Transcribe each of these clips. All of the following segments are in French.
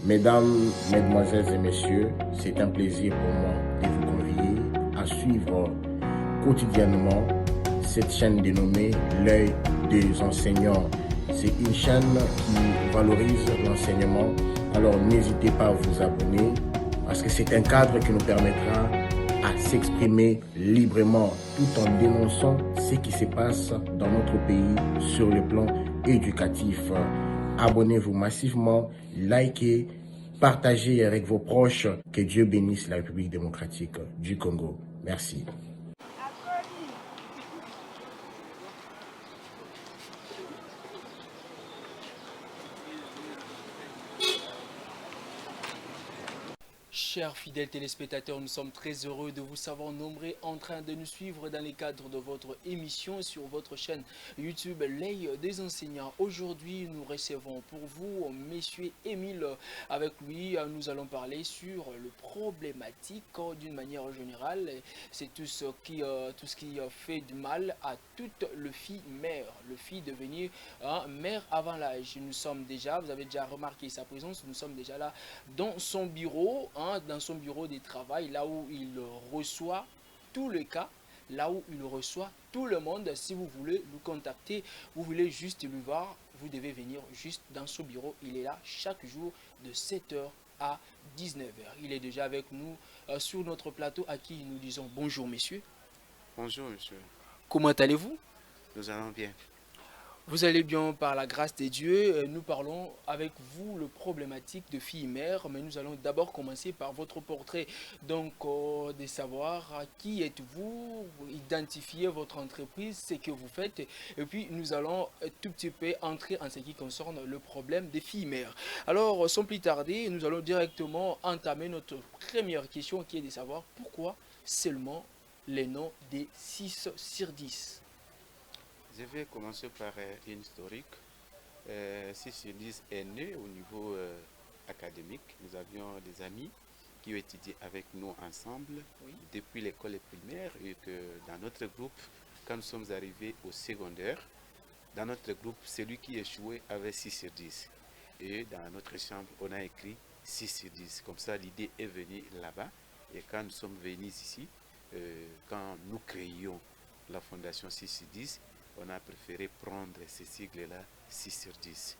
Mesdames, Mesdemoiselles et Messieurs, c'est un plaisir pour moi de vous convier à suivre quotidiennement cette chaîne dénommée L'œil des enseignants. C'est une chaîne qui valorise l'enseignement, alors n'hésitez pas à vous abonner parce que c'est un cadre qui nous permettra à s'exprimer librement tout en dénonçant ce qui se passe dans notre pays sur le plan éducatif. Abonnez-vous massivement, likez, partagez avec vos proches. Que Dieu bénisse la République démocratique du Congo. Merci. Chers fidèles téléspectateurs, nous sommes très heureux de vous savoir nombreux en train de nous suivre dans les cadres de votre émission sur votre chaîne YouTube L'œil des enseignants. Aujourd'hui, nous recevons pour vous Monsieur Émile. Avec lui, nous allons parler sur le problématique d'une manière générale. C'est tout ce qui fait du mal à toute le fille mère, le fille devenir mère avant l'âge. Nous sommes déjà, vous avez déjà remarqué sa présence, nous sommes déjà là dans son bureau, dans son bureau de travail, là où il reçoit tous les cas, là où il reçoit tout le monde. Si vous voulez nous contacter, vous voulez juste le voir, vous devez venir juste dans son bureau. Il est là chaque jour de 7h à 19h. Il est déjà avec nous sur notre plateau à qui nous disons bonjour messieurs. Bonjour monsieur, Comment allez-vous? nous allons bien. Vous allez bien par la grâce de Dieu. Nous parlons avec vous le problématique de fille-mère, mais nous allons d'abord commencer par votre portrait. Donc, de savoir qui êtes-vous, identifier votre entreprise, ce que vous faites, et puis nous allons tout petit peu entrer en ce qui concerne le problème des filles-mères. Alors, sans plus tarder, nous allons directement entamer notre première question qui est de savoir pourquoi seulement les noms des 6 sur 10. Je vais commencer par une historique. 6 sur 10 est né au niveau académique. Nous avions des amis qui ont étudié avec nous ensemble Oui. depuis l'école primaire et que dans notre groupe, quand nous sommes arrivés au secondaire, dans notre groupe, celui qui échouait avait 6 sur 10. Et dans notre chambre, on a écrit 6 sur 10. Comme ça, l'idée est venue là-bas. Et quand nous sommes venus ici, quand nous créions la fondation 6 sur 10, on a préféré prendre ces sigles-là 6 sur 10.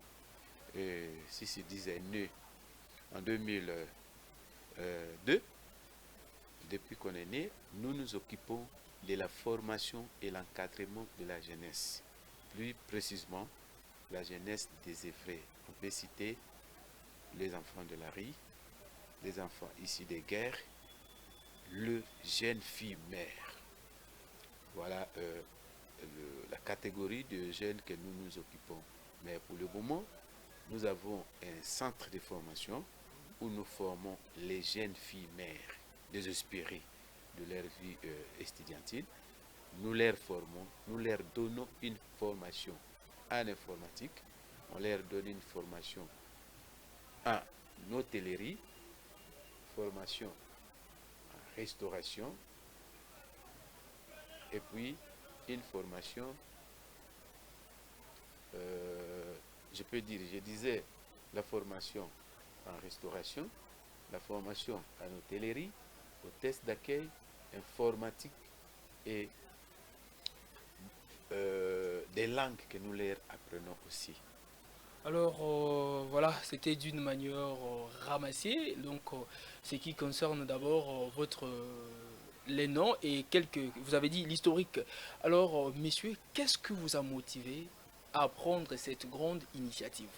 6 sur 10 est né en 2002. Depuis qu'on est né, nous nous occupons de la formation et l'encadrement de la jeunesse. Plus précisément, la jeunesse désœuvrée. On peut citer les enfants de la rue, les enfants issus des guerres, le jeune fille mère. Voilà la catégorie de jeunes que nous nous occupons. Mais pour le moment, nous avons un centre de formation où nous formons les jeunes filles mères désespérées de leur vie estudiantine. Nous les formons, nous leur donnons une formation en informatique, on leur donne une formation en hôtellerie, formation en restauration, et puis une formation, je disais la formation en restauration, la formation en hôtellerie, hôtesse d'accueil, informatique et des langues que nous leur apprenons aussi. Alors voilà, c'était d'une manière ramassée, donc ce qui concerne d'abord les noms et vous avez dit l'historique. Alors messieurs, qu'est-ce qui vous a motivé à prendre cette grande initiative?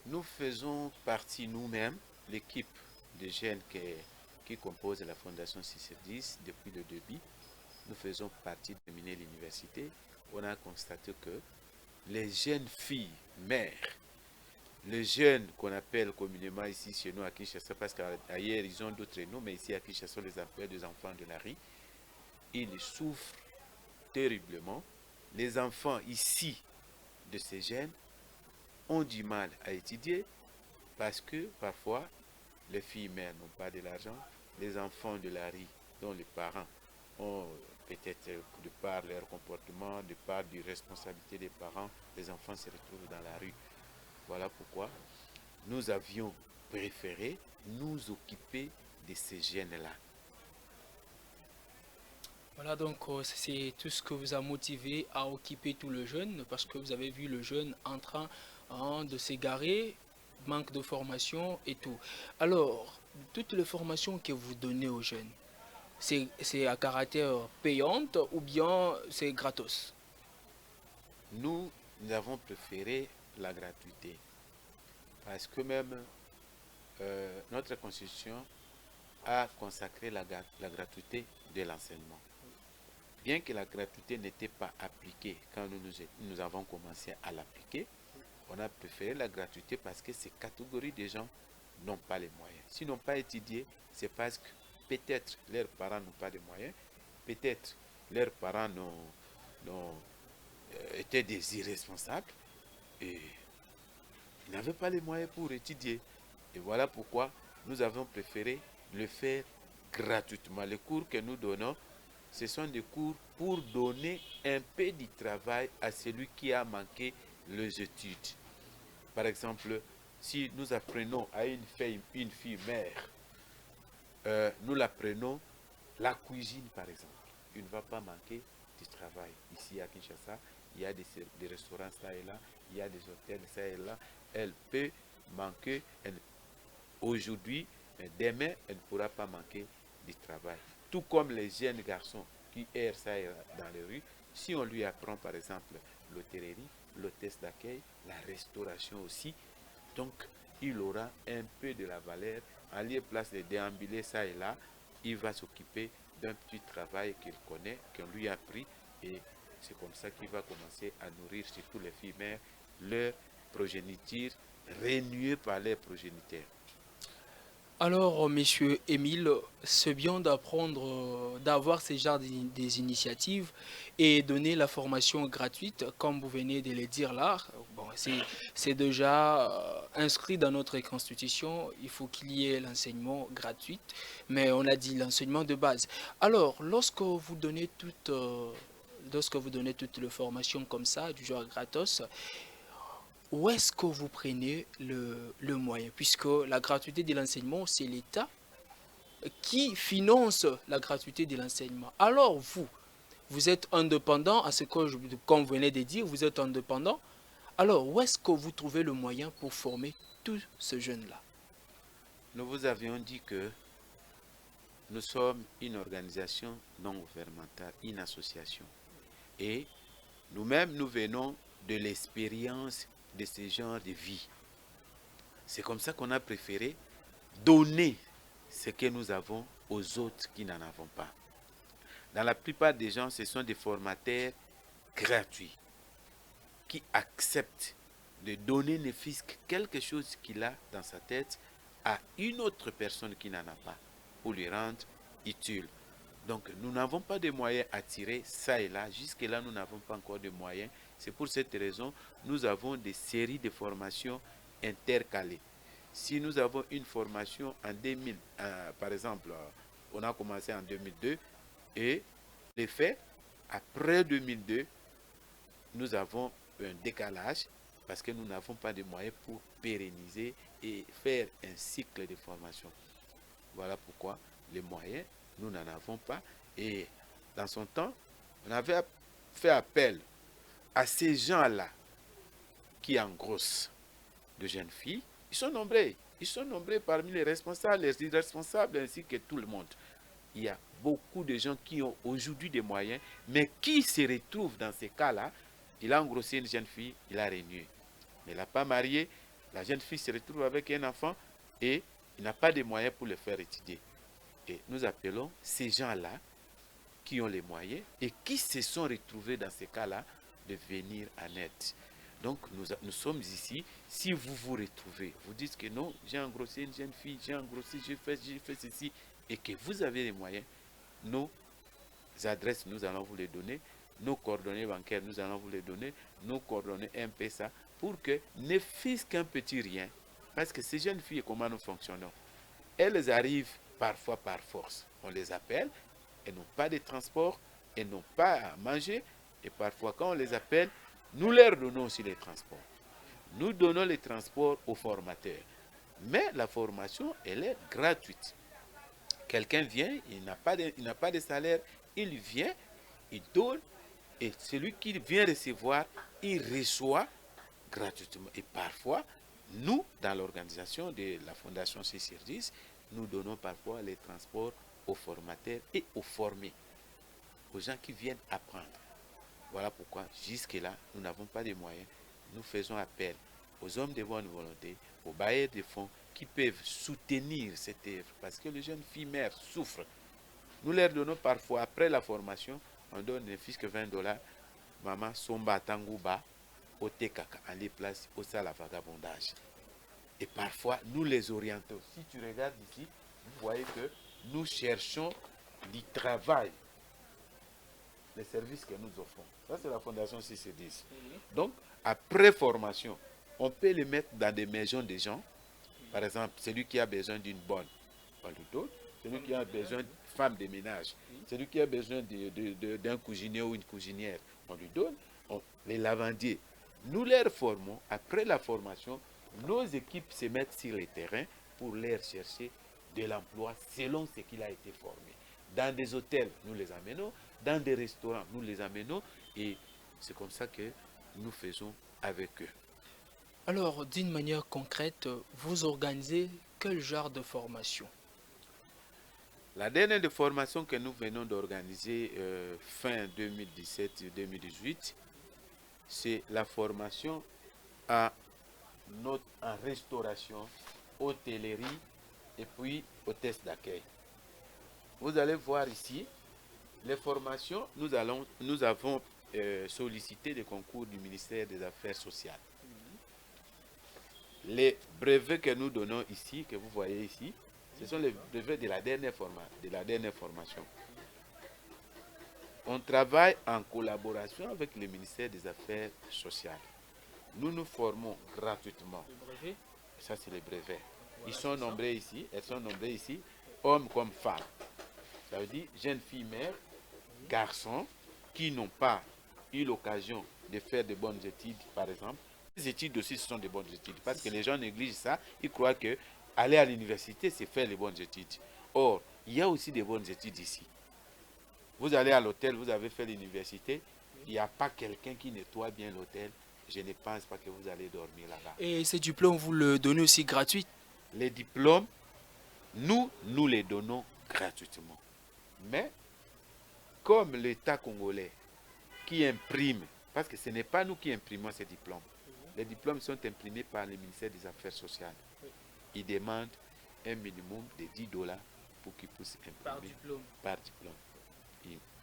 Nous faisons partie nous-mêmes, l'équipe de jeunes qui compose la Fondation 610 depuis le début. Nous faisons partie de l'université. On a constaté que les jeunes filles mères, les jeunes qu'on appelle communément ici chez nous à Kinshasa, parce qu'ailleurs ils ont d'autres noms, mais ici à Kinshasa on les appelle des enfants de la rue, ils souffrent terriblement. Les enfants ici de ces jeunes ont du mal à étudier parce que parfois les filles mères n'ont pas de l'argent, les enfants de la rue dont les parents ont peut-être de par leur comportement, de par des responsabilités des parents, les enfants se retrouvent dans la rue. Voilà pourquoi nous avions préféré nous occuper de ces jeunes-là. Voilà, donc c'est tout ce que vous a motivé à occuper tout le jeune, parce que vous avez vu le jeune en train de s'égarer, manque de formation et tout. Alors, toutes les formations que vous donnez aux jeunes, c'est à caractère payante ou bien c'est gratos? Nous avons préféré la gratuité parce que même notre constitution a consacré la gratuité de l'enseignement. Bien que la gratuité n'était pas appliquée quand nous avons commencé à l'appliquer, on a préféré la gratuité parce que ces catégories de gens n'ont pas les moyens. S'ils n'ont pas étudié, c'est parce que peut-être leurs parents n'ont pas de moyens, peut-être leurs parents étaient des irresponsables et ils n'avaient pas les moyens pour étudier. Et voilà pourquoi nous avons préféré le faire gratuitement. Les cours que nous donnons, ce sont des cours pour donner un peu de travail à celui qui a manqué les études. Par exemple, si nous apprenons à une fille mère, nous l'apprenons la cuisine par exemple. Il ne va pas manquer du travail. Ici à Kinshasa, il y a des restaurants ça et là, il y a des hôtels ça et là. Elle peut manquer aujourd'hui, mais demain, elle ne pourra pas manquer du travail. Tout comme les jeunes garçons qui errent ça et là dans les rues, si on lui apprend par exemple l'hôtellerie, l'hôtesse d'accueil, la restauration aussi, donc il aura un peu de la valeur. En lieu place de déambuler ça et là, il va s'occuper d'un petit travail qu'il connaît, qu'on lui a appris, et c'est comme ça qu'il va commencer à nourrir surtout les filles mères, leur progéniture renouée par leurs progéniteurs. Alors, monsieur Émile, c'est bien d'apprendre, d'avoir ces genres des initiatives et donner la formation gratuite, comme vous venez de le dire là. Bon, c'est déjà inscrit dans notre constitution. Il faut qu'il y ait l'enseignement gratuit, mais on a dit l'enseignement de base. Alors, lorsque vous donnez toutes les formations comme ça, du genre gratos, où est-ce que vous prenez le moyen? Puisque la gratuité de l'enseignement, c'est l'État qui finance la gratuité de l'enseignement. Alors vous êtes indépendant, à ce que comme vous venez de dire, vous êtes indépendant. Alors où est-ce que vous trouvez le moyen pour former tous ces jeunes-là? Nous vous avions dit que nous sommes une organisation non gouvernementale, une association. Et nous-mêmes, nous venons de l'expérience de ce genre de vie. C'est comme ça qu'on a préféré donner ce que nous avons aux autres qui n'en avons pas. Dans la plupart des gens, ce sont des formateurs gratuits qui acceptent de donner ne fût-ce que quelque chose qu'il a dans sa tête à une autre personne qui n'en a pas pour lui rendre utile. Donc, nous n'avons pas de moyens à tirer ça et là. Jusque-là, nous n'avons pas encore de moyens. C'est pour cette raison nous avons des séries de formations intercalées. Si nous avons une formation en 2000, par exemple, on a commencé en 2002, et les faits, après 2002, nous avons un décalage parce que nous n'avons pas de moyens pour pérenniser et faire un cycle de formation. Voilà pourquoi les moyens, nous n'en avons pas. Et dans son temps, on avait fait appel à ces gens-là qui engrossent de jeunes filles. Ils sont nombreux parmi les responsables, les irresponsables, ainsi que tout le monde. Il y a beaucoup de gens qui ont aujourd'hui des moyens, mais qui se retrouvent dans ces cas-là. Il a engrossé une jeune fille, il a renoué. Mais il n'a pas marié, la jeune fille se retrouve avec un enfant et il n'a pas de moyens pour le faire étudier. Et nous appelons ces gens-là qui ont les moyens et qui se sont retrouvés dans ces cas-là de venir en aide. Donc nous sommes ici. Si vous vous retrouvez, vous dites que non, j'ai engrossé une jeune fille, j'ai engrossé, j'ai fait ceci, et que vous avez les moyens, nos adresses, nous allons vous les donner, nos coordonnées bancaires, nous allons vous les donner, nos coordonnées M-Pesa, pour que ne fût-ce qu'un petit rien, parce que ces jeunes filles, comment nous fonctionnons? Elles arrivent parfois par force. On les appelle, elles n'ont pas de transport, elles n'ont pas à manger, et parfois quand on les appelle, nous leur donnons aussi les transports. Nous donnons les transports aux formateurs. Mais la formation, elle est gratuite. Quelqu'un vient, il n'a pas de salaire, il vient, il donne, et celui qui vient recevoir, il reçoit gratuitement. Et parfois, nous, dans l'organisation de la Fondation C-Service, nous donnons parfois les transports aux formateurs et aux formés, aux gens qui viennent apprendre. Voilà pourquoi, jusque-là, nous n'avons pas de moyens. Nous faisons appel aux hommes de bonne volonté, aux bailleurs de fonds qui peuvent soutenir cette œuvre. Parce que les jeunes filles mères souffrent. Nous leur donnons parfois, après la formation, on donne ne fût que $20. Maman, somba tangouba, au tekaka, en les place, au sala vagabondage. Et parfois, nous les orientons. Si tu regardes ici, vous voyez que nous cherchons du travail, les services que nous offrons. Ça, c'est la Fondation C-Service. Donc, après formation, on peut les mettre dans des maisons des gens. Par exemple, celui qui a besoin d'une bonne, on lui donne. Celui qui a besoin d'une femme de ménage, celui qui a besoin d'un cuisinier ou une cuisinière, on lui donne. Les lavandiers, nous les formons. Après la formation, nos équipes se mettent sur le terrain pour leur chercher de l'emploi selon ce qu'il a été formé. Dans des hôtels, nous les amenons. Dans des restaurants, nous les amenons. Et c'est comme ça que nous faisons avec eux. Alors, d'une manière concrète, vous organisez quel genre de formation? La dernière formation que nous venons d'organiser fin 2017-2018, c'est la formation en restauration, hôtellerie et puis hôtesse d'accueil. Vous allez voir ici, les formations, nous avons sollicité des concours du ministère des Affaires sociales. Les brevets que nous donnons ici, que vous voyez ici, ce sont les brevets de la dernière formation. On travaille en collaboration avec le ministère des Affaires sociales. Nous nous formons gratuitement. Ça, c'est les brevets. Ils sont nombreux ici, elles sont nombreuses ici, hommes comme femmes. Ça veut dire jeunes filles mères, garçons qui n'ont pas eu l'occasion de faire de bonnes études, par exemple. Les études aussi, ce sont de bonnes études, parce que les gens négligent ça. Ils croient que aller à l'université, c'est faire les bonnes études. Or, il y a aussi des bonnes études ici. Vous allez à l'hôtel, vous avez fait l'université, il n'y a pas quelqu'un qui nettoie bien l'hôtel. Je ne pense pas que vous allez dormir là-bas. Et ces diplômes, vous le donnez aussi gratuit? Les diplômes, nous les donnons gratuitement. Mais, comme l'État congolais qui imprime, parce que ce n'est pas nous qui imprimons ces diplômes, les diplômes sont imprimés par le ministère des Affaires sociales. Ils demandent un minimum de $10 pour qu'ils puissent imprimer. Par diplôme.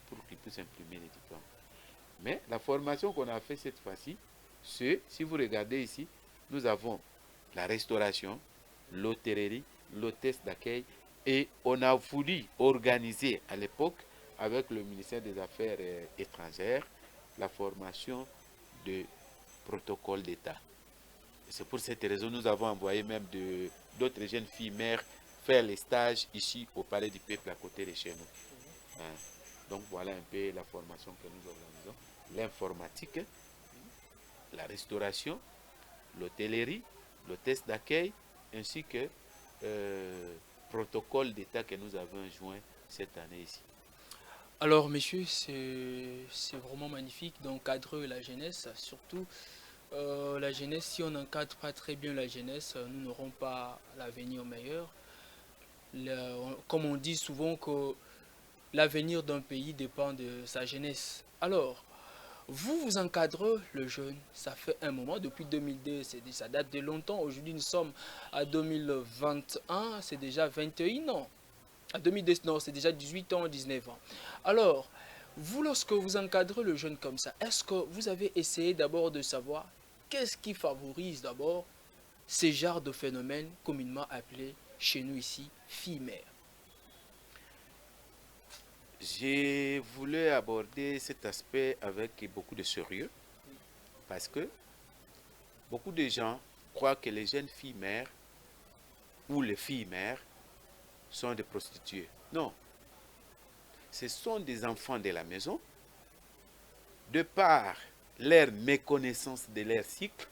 Pour qu'ils puissent imprimer les diplômes. Mais la formation qu'on a fait cette fois-ci, c'est, si vous regardez ici, nous avons la restauration, l'hôtellerie, l'hôtesse d'accueil, et on a voulu organiser à l'époque, avec le ministère des Affaires étrangères, la formation de protocole d'État. C'est pour cette raison que nous avons envoyé même d'autres jeunes filles mères faire les stages ici au Palais du Peuple à côté de chez nous. Donc voilà un peu la formation que nous organisons. L'informatique, la restauration, l'hôtellerie, l'hôtesse d'accueil, ainsi que protocole d'État que nous avons joint cette année ici. Alors, messieurs, c'est vraiment magnifique d'encadrer la jeunesse, surtout la jeunesse. Si on n'encadre pas très bien la jeunesse, nous n'aurons pas l'avenir meilleur. Comme on dit souvent que l'avenir d'un pays dépend de sa jeunesse. Alors, vous encadrez le jeune, ça fait un moment, depuis 2002, ça date de longtemps. Aujourd'hui, nous sommes à 2021, c'est déjà 21 ans. À 2002, non, c'est déjà 18 ans, 19 ans. Alors, vous, lorsque vous encadrez le jeune comme ça, est-ce que vous avez essayé d'abord de savoir qu'est-ce qui favorise d'abord ces genres de phénomènes communément appelés chez nous ici, filles-mères? J'ai voulu aborder cet aspect avec beaucoup de sérieux parce que beaucoup de gens croient que les jeunes filles-mères ou les filles-mères sont des prostituées. Non. Ce sont des enfants de la maison. De par leur méconnaissance de leur cycle,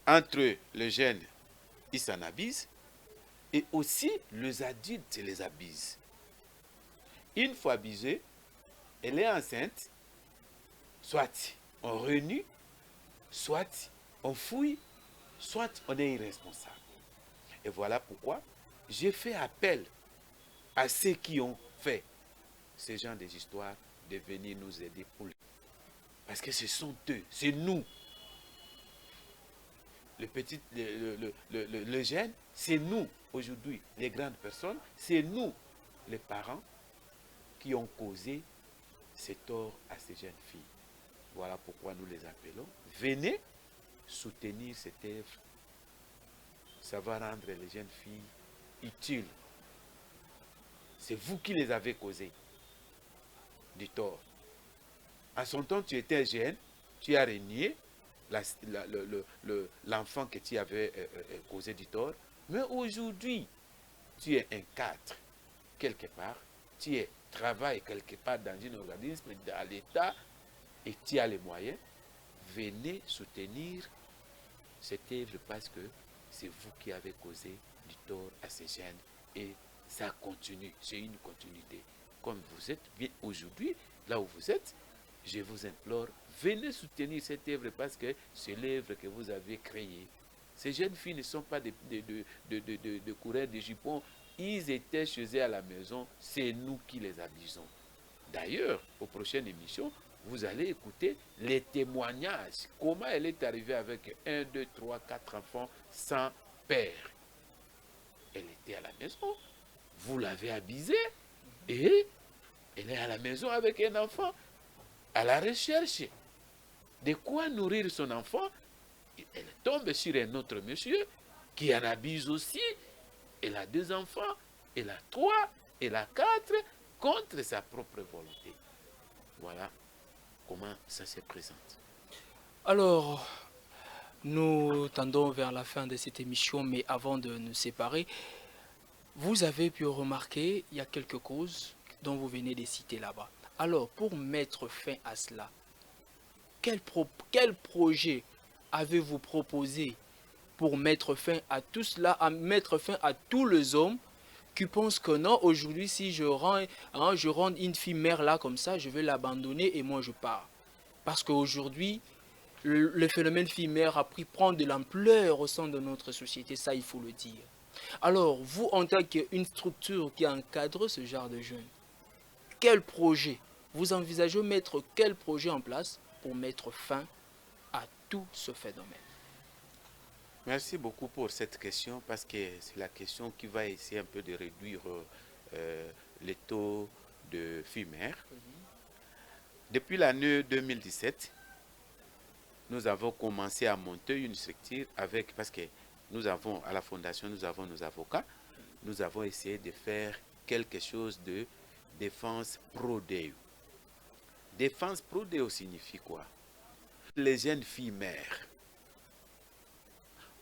entre les jeunes, ils s'en abusent, et aussi les adultes les abusent. Une fois abusée, elle est enceinte, soit on renie, soit on fouille, soit on est irresponsable. Et voilà pourquoi j'ai fait appel à ceux qui ont fait ce genre d'histoires de venir nous aider pour les... Parce que ce sont eux, c'est nous. Le jeune, c'est nous aujourd'hui. Les grandes personnes, c'est nous, les parents, qui ont causé ces torts à ces jeunes filles. Voilà pourquoi nous les appelons. Venez soutenir cette œuvre. Ça va rendre les jeunes filles utiles. C'est vous qui les avez causés du tort. En son temps, tu étais jeune, tu as renié l'enfant que tu avais causé du tort. Mais aujourd'hui, tu es un cadre quelque part, tu travailles quelque part dans un organisme, dans l'État, et tu as les moyens. Venez soutenir cette œuvre parce que c'est vous qui avez causé du tort à ces jeunes et ça continue, c'est une continuité. Comme vous êtes bien aujourd'hui, là où vous êtes, je vous implore, venez soutenir cette œuvre parce que c'est l'œuvre que vous avez créée. Ces jeunes filles ne sont pas de coureurs de jupons, ils étaient chez eux à la maison, c'est nous qui les abusons. D'ailleurs, aux prochaines émissions, vous allez écouter les témoignages. Comment elle est arrivée avec 1, 2, 3, 4 enfants sans père. Elle était à la maison. Vous l'avez abusée. Et elle est à la maison avec un enfant. À la recherche de quoi nourrir son enfant. Elle tombe sur un autre monsieur qui en abuse aussi. Elle a 2 enfants. Elle a 3. Elle a 4 contre sa propre volonté. Voilà comment ça se présente. Alors, nous tendons vers la fin de cette émission, mais avant de nous séparer, vous avez pu remarquer, il y a quelques causes dont vous venez de citer là-bas. Alors, pour mettre fin à cela, quel projet avez-vous proposé pour mettre fin à tout cela, à mettre fin à tous les hommes qui pensent que non, aujourd'hui, si je rends une fille mère là comme ça, je vais l'abandonner et moi je pars. Parce qu'aujourd'hui, le phénomène fille-mère a prendre de l'ampleur au sein de notre société, ça il faut le dire. Alors, vous en tant qu'une structure qui encadre ce genre de jeunes, quel projet, vous envisagez mettre quel projet en place pour mettre fin à tout ce phénomène? Merci beaucoup pour cette question parce que c'est la question qui va essayer un peu de réduire les taux de filles-mères. Depuis l'année 2017, nous avons commencé à monter une structure avec, parce que nous avons à la fondation, nous avons nos avocats, nous avons essayé de faire quelque chose de défense pro-Deo. Défense pro-Deo signifie quoi? Les jeunes filles-mères,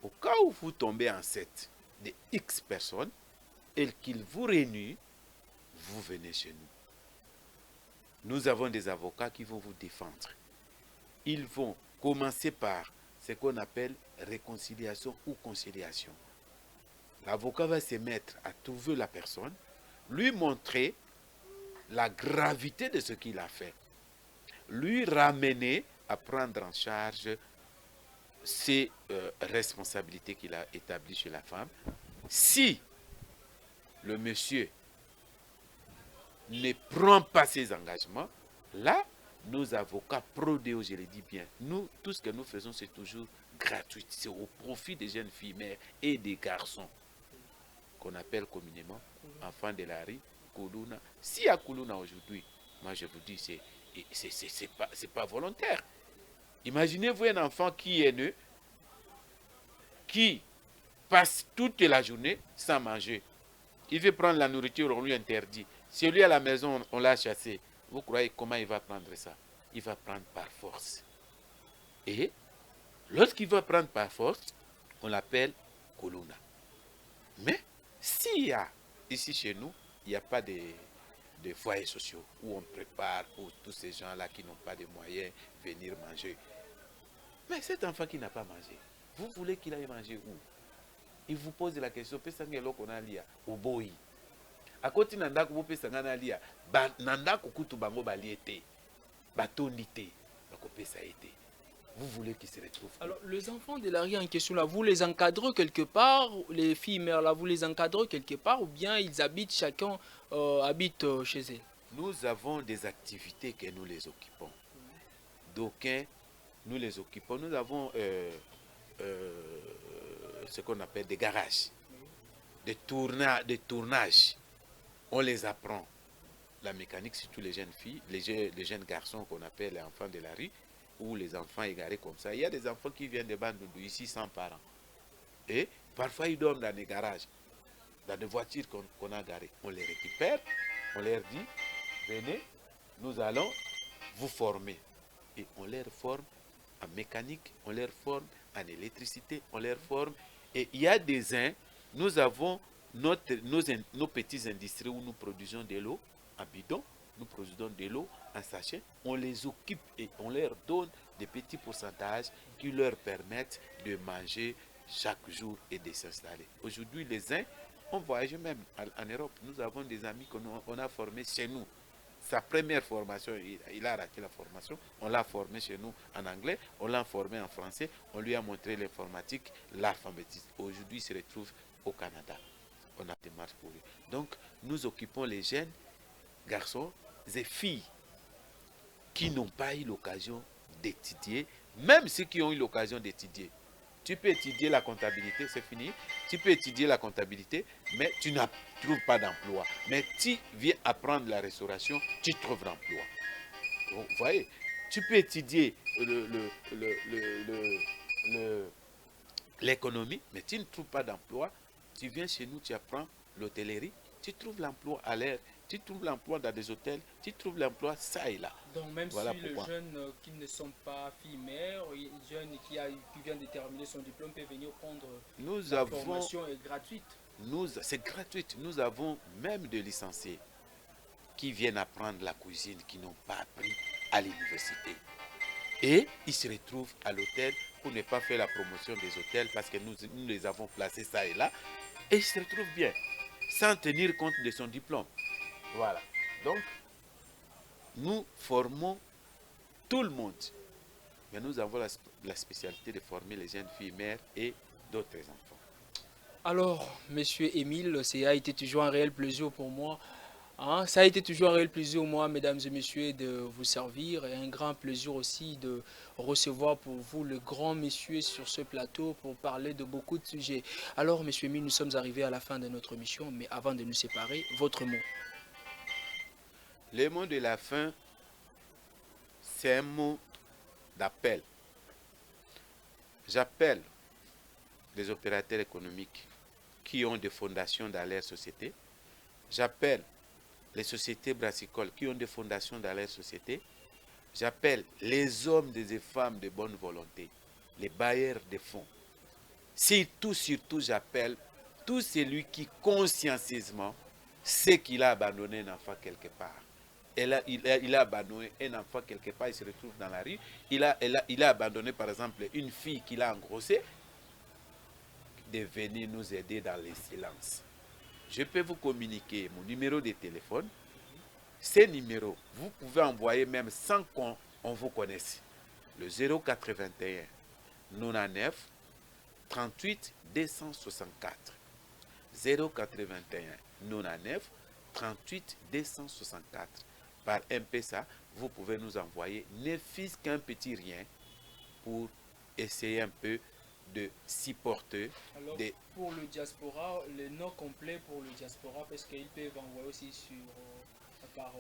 au cas où vous tombez enceinte de X personnes et qu'ils vous renient, vous venez chez nous. Nous avons des avocats qui vont vous défendre. Ils vont commencer par ce qu'on appelle réconciliation ou conciliation. L'avocat va se mettre à trouver la personne, lui montrer la gravité de ce qu'il a fait, lui ramener à prendre en charge ses responsabilités qu'il a établies chez la femme. Si le monsieur ne prend pas ses engagements, là, nos avocats pro-Deo, je le dis bien, nous, tout ce que nous faisons, c'est toujours gratuit. C'est au profit des jeunes filles mères et des garçons, qu'on appelle communément enfants de la rue, Kuluna. S'il y a Kuluna aujourd'hui, moi je vous dis, c'est pas volontaire. Imaginez-vous un enfant qui est né, qui passe toute la journée sans manger. Il veut prendre la nourriture, on lui interdit. Si lui à la maison, on l'a chassé. Vous croyez comment il va prendre ça? Il va prendre par force. Et lorsqu'il va prendre par force, on l'appelle Kuluna. Mais s'il y a, ici chez nous, il n'y a pas de foyers sociaux où on prépare pour tous ces gens-là qui n'ont pas de moyens venir manger. Mais cet enfant qui n'a pas mangé, Vous voulez qu'il aille manger où? Il vous pose la question, qu'on a lia au boy. À côté nanda ko pesa ngana lia, ba nanda ko kutu bango baliete. Batonité, bakopesa été. Vous voulez qu'ils se retrouvent? Alors, les enfants de la rue en question, là, vous les encadrez quelque part, les filles mères, là, vous les encadrez quelque part, ou bien ils habitent, chacun habite chez eux? Nous avons des activités que nous les occupons. D'aucuns, nous les occupons. Nous avons ce qu'on appelle des garages, des tournages. On les apprend. La mécanique, surtout les jeunes filles, les jeunes garçons qu'on appelle les enfants de la rue, ou les enfants égarés comme ça. Il y a des enfants qui viennent de Bandundu ici sans parents. Et parfois ils dorment dans des garages, dans des voitures qu'on a garées. On les récupère, on leur dit, venez, nous allons vous former. Et on leur forme en mécanique, on leur forme en électricité, on leur forme. Et il y a des uns, nous avons nos petites industries où nous produisons de l'eau en bidon, nous produisons de l'eau en sachet, on les occupe et on leur donne des petits pourcentages qui leur permettent de manger chaque jour et de s'installer. Aujourd'hui, les uns ont voyagé même en Europe. Nous avons des amis qu'on a formés chez nous. Sa première formation, il a raté la formation, on l'a formé chez nous en anglais, on l'a formé en français, on lui a montré l'informatique, l'alphabétisme. Aujourd'hui, il se retrouve au Canada. On a des marches pour lui. Donc, nous occupons les jeunes garçons et filles qui n'ont pas eu l'occasion d'étudier, même ceux qui ont eu l'occasion d'étudier. Tu peux étudier la comptabilité, c'est fini. Tu peux étudier la comptabilité, mais tu ne trouves pas d'emploi. Mais tu viens apprendre la restauration, tu trouves l'emploi. Vous voyez, tu peux étudier l'économie, mais tu ne trouves pas d'emploi. Tu viens chez nous, tu apprends l'hôtellerie, tu trouves l'emploi à l'air, tu trouves l'emploi dans des hôtels, tu trouves l'emploi ça et là. Donc même Voilà si pourquoi. les jeunes qui ne sont pas filles mères, un jeune qui vient de terminer son diplôme peut venir prendre la formation est gratuite. C'est gratuit. Nous avons même des licenciés qui viennent apprendre la cuisine, qui n'ont pas appris à l'université. Et ils se retrouvent à l'hôtel pour ne pas faire la promotion des hôtels parce que nous les avons placés ça et là. Et ils se retrouvent bien, sans tenir compte de son diplôme. Voilà. Donc, nous formons tout le monde. Mais nous avons la spécialité de former les jeunes filles mères et d'autres enfants. Alors, monsieur Émile, ça a été toujours un réel plaisir pour moi. Hein? Ça a été toujours un réel plaisir pour moi, mesdames et messieurs, de vous servir. Et un grand plaisir aussi de recevoir pour vous le grand monsieur sur ce plateau pour parler de beaucoup de sujets. Alors, monsieur Émile, nous sommes arrivés à la fin de notre mission, mais avant de nous séparer, votre mot. Le mot de la fin, c'est un mot d'appel. J'appelle les opérateurs économiques qui ont des fondations dans leur société. J'appelle les sociétés brassicoles qui ont des fondations dans leur société. J'appelle les hommes et les femmes de bonne volonté, les bailleurs de fonds. Surtout, j'appelle tout celui qui consciencieusement sait qu'il a abandonné un enfant quelque part. Il a abandonné un enfant quelque part, il se retrouve dans la rue. Il a abandonné par exemple une fille qu'il a engrossée, de venir nous aider dans les silences. Je peux vous communiquer mon numéro de téléphone. Ces numéros, vous pouvez envoyer même sans qu'on vous connaisse. Le 081 99 38 264. 081 99 38 264. Par M-Pesa, vous pouvez nous envoyer ne fût-ce qu'un petit rien pour essayer un peu de supporter. Alors, pour le diaspora, le nom complet pour le diaspora, parce qu'ils peuvent envoyer aussi par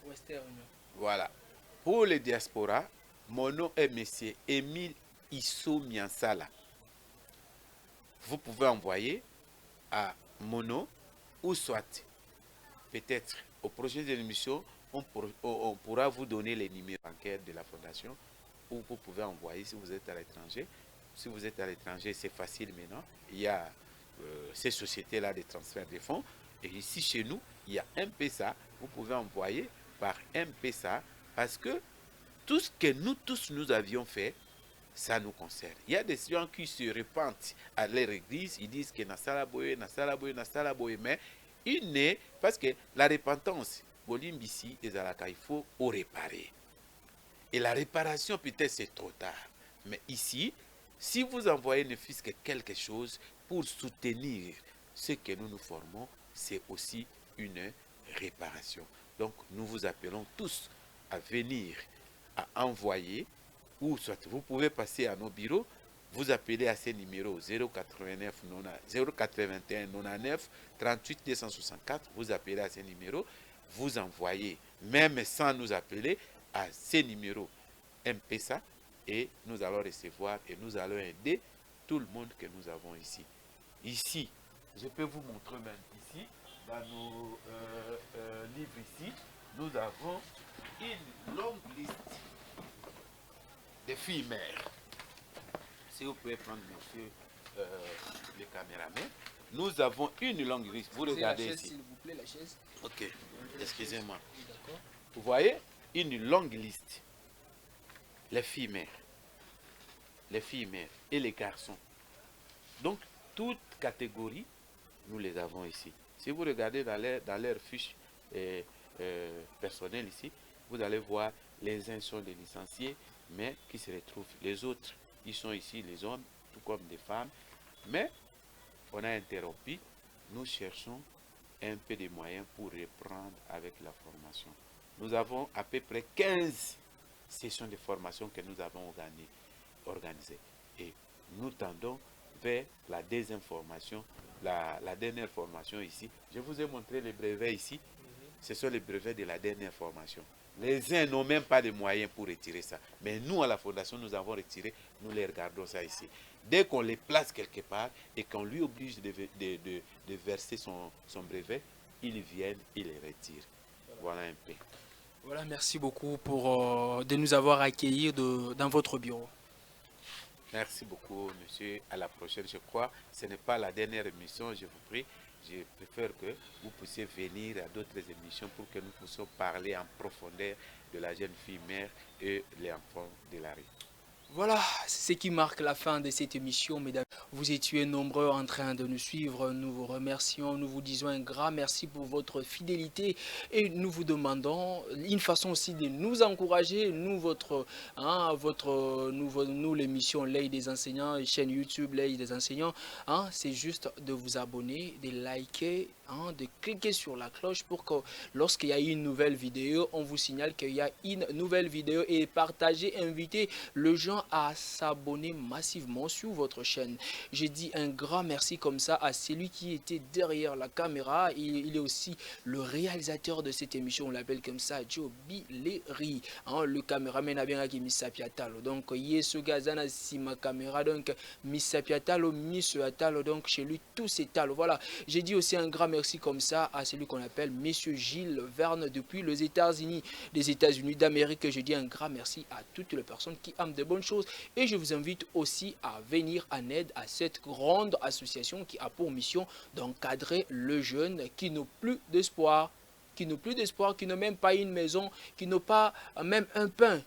Western Union. Voilà. Pour le diaspora, mon nom est M. Émile Isso Miansala. Vous pouvez envoyer à mon nom ou soit peut-être au projet de l'émission, on pourra vous donner les numéros bancaires de la fondation ou vous pouvez envoyer si vous êtes à l'étranger. Si vous êtes à l'étranger, c'est facile maintenant. Il y a ces sociétés-là de transfert de fonds. Et ici, chez nous, il y a M-Pesa. Vous pouvez envoyer par M-Pesa parce que tout ce que nous tous nous avions fait, ça nous concerne. Il y a des gens qui se repentent à leur église, ils disent que Nasalaboye, mais il n'est, parce que la repentance, Bolimbisi et Zalaka, il faut réparer. Et la réparation, peut-être c'est trop tard. Mais ici, si vous envoyez ne fût-ce que quelque chose pour soutenir ce que nous formons, c'est aussi une réparation. Donc, nous vous appelons tous à venir, à envoyer, ou soit vous pouvez passer à nos bureaux, vous appelez à ces numéros 081 99 38 264, vous appelez à ces numéros, vous envoyez, même sans nous appeler, à ces numéros M-Pesa, et nous allons recevoir et nous allons aider tout le monde que nous avons ici. Ici, je peux vous montrer même ici, dans nos livres ici, nous avons une longue liste de filles mères. Si vous pouvez prendre, monsieur le caméraman, nous avons une longue liste. Vous regardez la chaise, ici. s'il vous plaît, la chaise. Ok, excusez-moi. D'accord. Vous voyez, une longue liste. Les filles mères et les garçons. Donc, toutes catégories, nous les avons ici. Si vous regardez dans leur fiche personnelle ici, vous allez voir les uns sont des licenciés, mais qui se retrouvent. Les autres, ils sont ici, les hommes, tout comme des femmes. Mais on a interrompu. Nous cherchons un peu de moyens pour reprendre avec la formation. Nous avons à peu près 15 sessions de formation que nous avons organisées. Et nous tendons vers la deuxième formation, la dernière formation ici. Je vous ai montré les brevets ici. Ce sont les brevets de la dernière formation. Les uns n'ont même pas de moyens pour retirer ça. Mais nous, à la fondation, nous avons retiré, nous les regardons ça ici. Dès qu'on les place quelque part et qu'on lui oblige de verser son brevet, ils viennent, ils les retirent. Voilà un peu. Voilà, merci beaucoup de nous avoir accueillis dans votre bureau. Merci beaucoup, monsieur. À la prochaine, je crois. Ce n'est pas la dernière émission, je vous prie. Je préfère que vous puissiez venir à d'autres émissions pour que nous puissions parler en profondeur de la jeune fille mère et les enfants de la rue. Voilà, c'est ce qui marque la fin de cette émission, mesdames. Vous étiez nombreux en train de nous suivre. Nous vous remercions, nous vous disons un grand merci pour votre fidélité et nous vous demandons une façon aussi de nous encourager. Nous, nous l'émission L'œil des enseignants, chaîne YouTube L'œil des enseignants, c'est juste de vous abonner, de liker, de cliquer sur la cloche pour que lorsqu'il y a une nouvelle vidéo, on vous signale qu'il y a une nouvelle vidéo et partager, inviter les gens à s'abonner massivement sur votre chaîne. J'ai dit un grand merci comme ça à celui qui était derrière la caméra. Il est aussi le réalisateur de cette émission, on l'appelle comme ça, Joe Bileri. Le caméraman a bien qui Missa Piatalo. Donc, ce gazana si ma caméra, donc Missa Piatalo, Miss Atalo, donc chez lui tout s'étale. Voilà, j'ai dit aussi un grand merci comme ça à celui qu'on appelle Monsieur Gilles Verne depuis les États-Unis d'Amérique. Je dis un grand merci à toutes les personnes qui aiment de bonnes choses et je vous invite aussi à venir en aide à cette grande association qui a pour mission d'encadrer le jeune qui n'a plus d'espoir, qui n'ont même pas une maison, qui n'ont pas même un pain.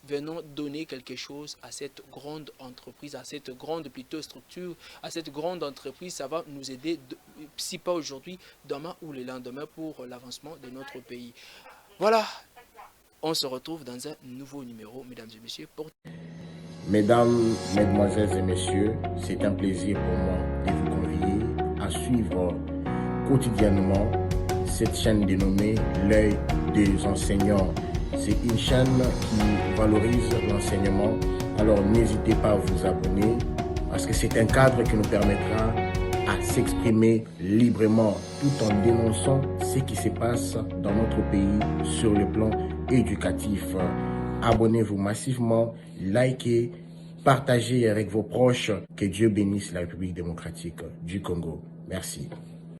Venons donner quelque chose à cette grande entreprise, à cette grande plutôt structure, à cette grande entreprise. Ça va nous aider, si pas aujourd'hui, demain ou le lendemain pour l'avancement de notre pays. Voilà, on se retrouve dans un nouveau numéro, mesdames et messieurs. Mesdames, mesdemoiselles et messieurs, c'est un plaisir pour moi de vous convier à suivre quotidiennement cette chaîne dénommée L'œil des enseignants. C'est une chaîne qui valorise l'enseignement. Alors n'hésitez pas à vous abonner parce que c'est un cadre qui nous permettra à s'exprimer librement tout en dénonçant ce qui se passe dans notre pays sur le plan éducatif. Abonnez-vous massivement, likez, partagez avec vos proches. Que Dieu bénisse la République démocratique du Congo. Merci.